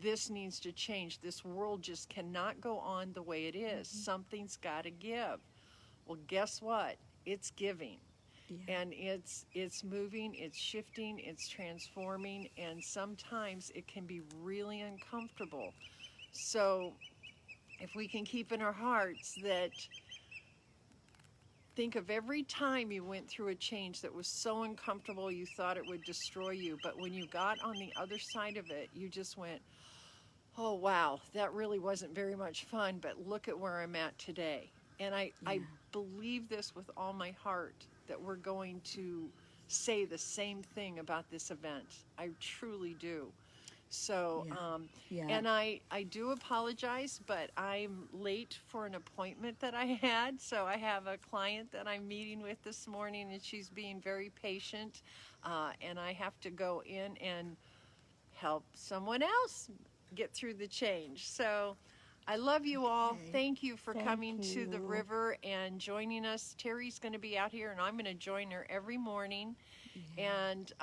this needs to change. This world just cannot go on the way it is. Something's got to give. Well, guess what? It's giving. And it's moving, it's shifting, it's transforming, and sometimes it can be really uncomfortable. So if we can keep in our hearts that, think of every time you went through a change that was so uncomfortable you thought it would destroy you, but when you got on the other side of it, you just went, oh wow, that really wasn't very much fun, but look at where I'm at today. And I believe this with all my heart, that we're going to say the same thing about this event. I truly do. So, and I do apologize, but I'm late for an appointment that I had. So I have a client that I'm meeting with this morning, and she's being very patient. And I have to go in and help someone else get through the change. So I love you all. Thank you for coming to the river and joining us. Teri's going to be out here, and I'm going to join her every morning. And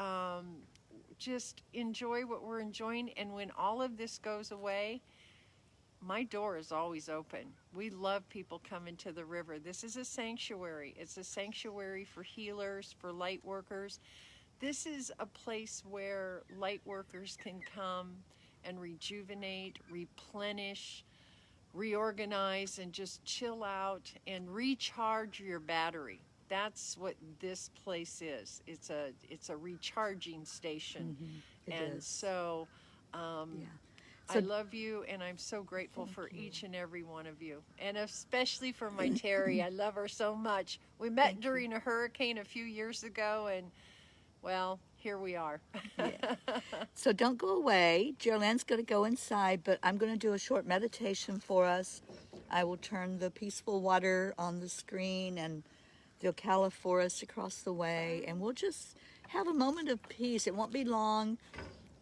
just enjoy what we're enjoying. And when all of this goes away, my door is always open. We love people coming to the river. This is a sanctuary. It's a sanctuary for healers, for light workers. This is a place where light workers can come and rejuvenate, replenish, reorganize, and just chill out and recharge your battery. That's what this place is. It's a recharging station. So I love you, and I'm so grateful for each and every one of you, and especially for my Teri. I love her so much. We met during a hurricane a few years ago, and well, here we are. So don't go away. Jeryl going to go inside, but I'm going to do a short meditation for us. I will turn the peaceful water on the screen and the Ocala forest across the way, and we'll just have a moment of peace. It won't be long,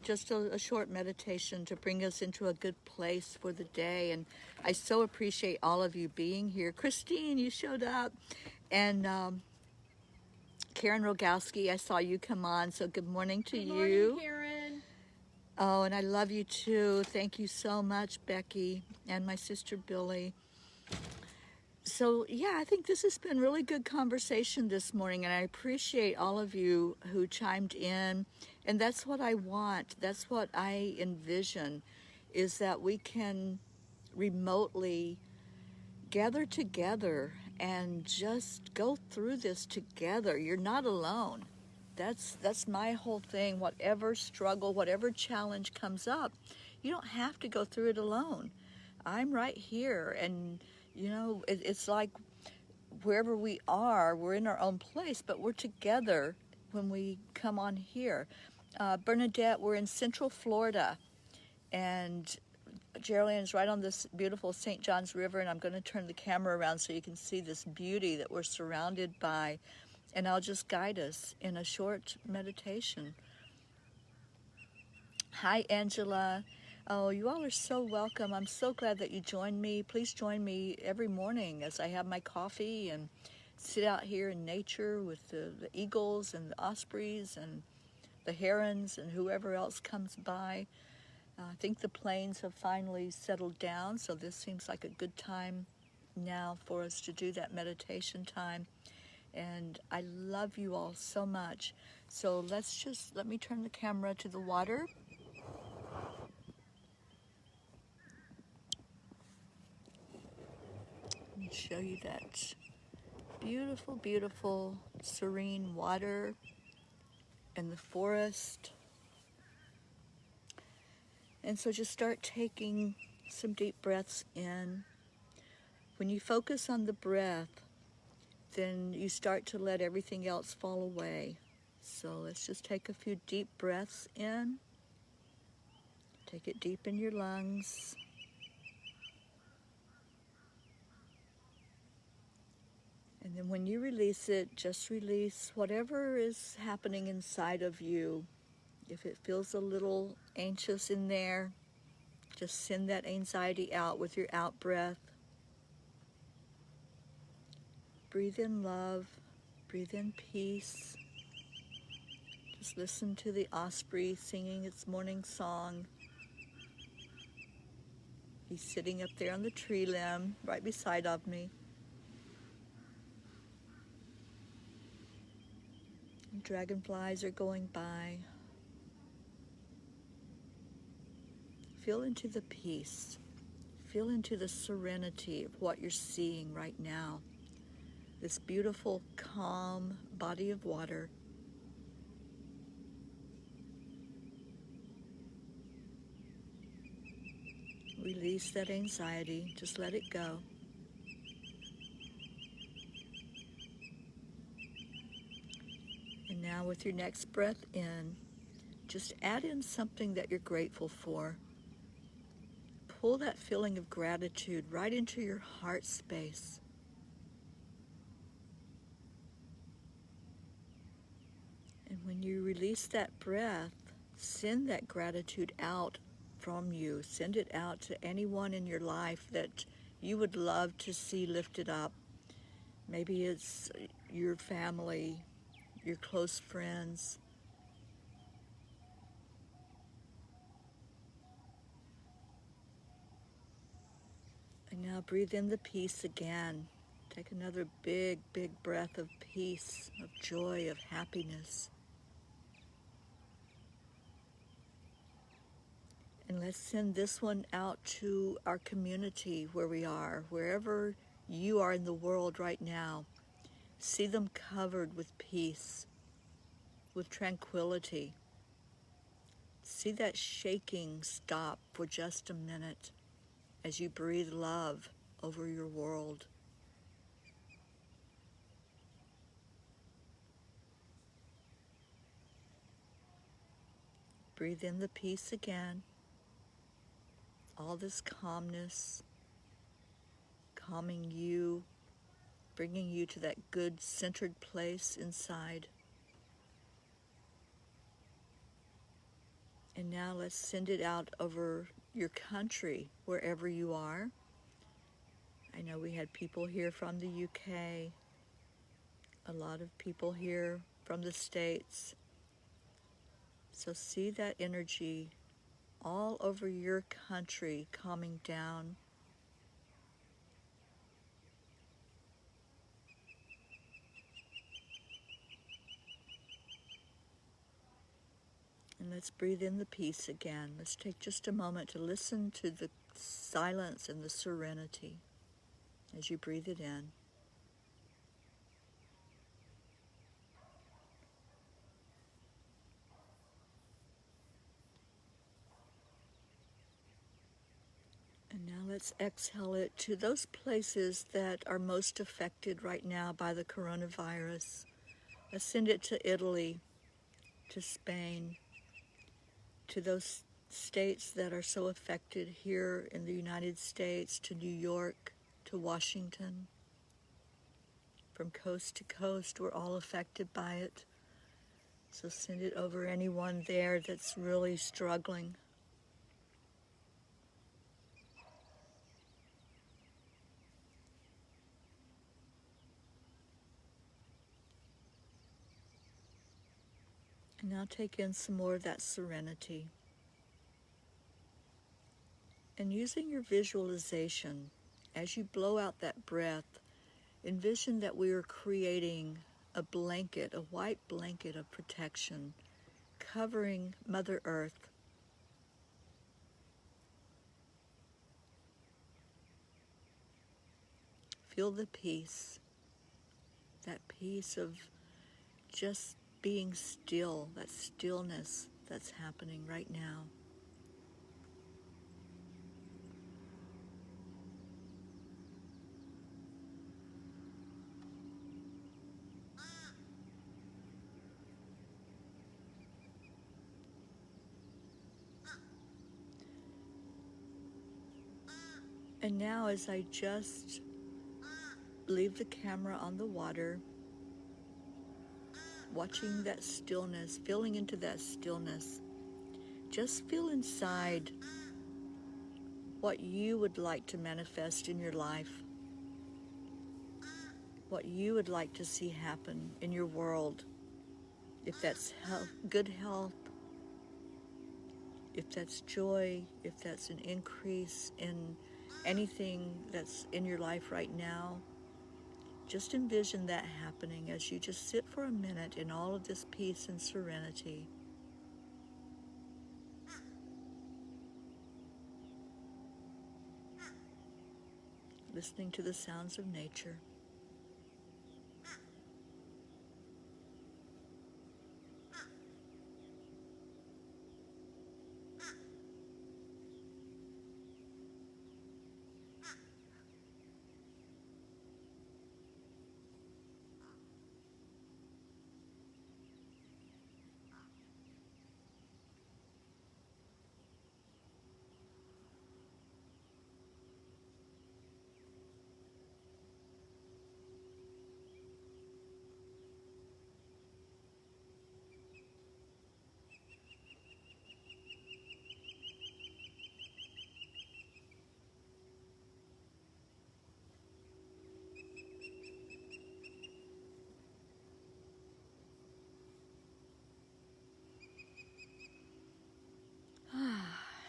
just a short meditation to bring us into a good place for the day. And I so appreciate all of you being here. Christine, you showed up, and Karen Rogowski, I saw you come on, so good morning to you. Good morning, Karen. Oh, and I love you too. Thank you so much, Becky, and my sister Billy. So, yeah, I think this has been really good conversation this morning, and I appreciate all of you who chimed in. And that's what I want. That's what I envision, is that we can remotely gather together and just go through this together. You're not alone. That's my whole thing. Whatever struggle, whatever challenge comes up, you don't have to go through it alone. I'm right here, and it's like wherever we are, we're in our own place, but we're together when we come on here. Bernadette, we're in Central Florida, And Jeryl right on this beautiful St. John's River, and I'm going to turn the camera around so you can see this beauty that we're surrounded by. And I'll just guide us in a short meditation. Hi, Angela. Oh, you all are so welcome. I'm so glad that you joined me. Please join me every morning as I have my coffee and sit out here in nature with the eagles and the ospreys and the herons and whoever else comes by. I think the planes have finally settled down, so this seems like a good time now for us to do that meditation time. And I love you all so much. So let me turn the camera to the water. Let me show you that beautiful, beautiful, serene water and the forest. And so just start taking some deep breaths in. When you focus on the breath, then you start to let everything else fall away. So let's just take a few deep breaths in. Take it deep in your lungs. And then when you release it, just release whatever is happening inside of you. If it feels a little anxious in there, just send that anxiety out with your out breath. Breathe in love. Breathe in peace. Just listen to the osprey singing its morning song. He's sitting up there on the tree limb right beside of me. And dragonflies are going by. Feel into the peace. Feel into the serenity of what you're seeing right now. This beautiful, calm body of water. Release that anxiety. Just let it go. And now with your next breath in, just add in something that you're grateful for. Pull that feeling of gratitude right into your heart space. And when you release that breath, send that gratitude out from you. Send it out to anyone in your life that you would love to see lifted up. Maybe it's your family, your close friends. And now breathe in the peace again. Take another big, big breath of peace, of joy, of happiness. And let's send this one out to our community where we are, wherever you are in the world right now. See them covered with peace, with tranquility. See that shaking stop for just a minute as you breathe love over your world. Breathe in the peace again. All this calmness, calming you, bringing you to that good centered place inside. And now let's send it out over your country, wherever you are. I know we had people here from the UK, a lot of people here from the States. So see that energy all over your country calming down. And let's breathe in the peace again. Let's take just a moment to listen to the silence and the serenity as you breathe it in. And now let's exhale it to those places that are most affected right now by the coronavirus. Let's send it to Italy, to Spain, to those states that are so affected here in the United States, to New York, to Washington. From coast to coast, we're all affected by it. So send it over anyone there that's really struggling. And now take in some more of that serenity. And using your visualization, as you blow out that breath, envision that we are creating a blanket, a white blanket of protection, covering Mother Earth. Feel the peace, that peace of just being still, that stillness that's happening right now. And now as I just leave the camera on the water, watching that stillness, feeling into that stillness, just feel inside what you would like to manifest in your life, what you would like to see happen in your world. If that's good health, if that's joy, if that's an increase in anything that's in your life right now, just envision that happening as you just sit for a minute in all of this peace and serenity. Listening to the sounds of nature.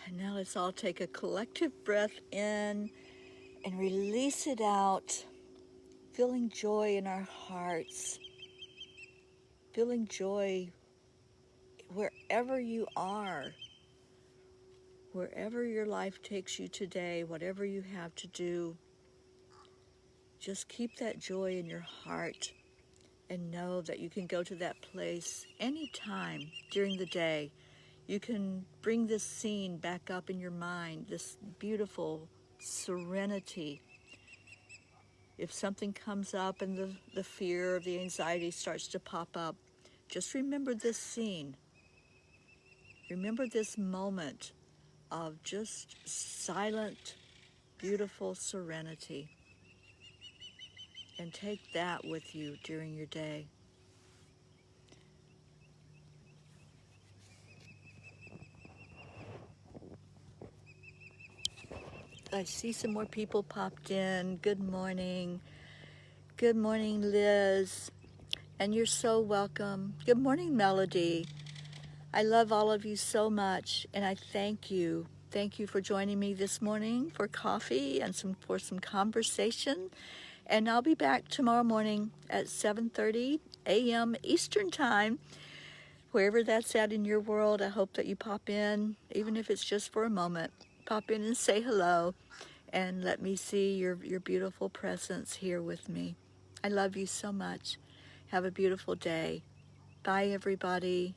And now let's all take a collective breath in and release it out, feeling joy in our hearts, feeling joy wherever you are, wherever your life takes you today, whatever you have to do. Just keep that joy in your heart and know that you can go to that place anytime during the day. You can bring this scene back up in your mind, this beautiful serenity. If something comes up and the fear or the anxiety starts to pop up, just remember this scene. Remember this moment of just silent, beautiful serenity. And take that with you during your day. I see some more people popped in. Good morning. Good morning, Liz. And you're so welcome. Good morning, Melody. I love all of you so much, and I thank you. Thank you for joining me this morning for coffee and for some conversation. And I'll be back tomorrow morning at 7:30 a.m. Eastern Time. Wherever that's at in your world, I hope that you pop in, even if it's just for a moment. Pop in and say hello, and let me see your beautiful presence here with me. I love you so much. Have a beautiful day. Bye, everybody.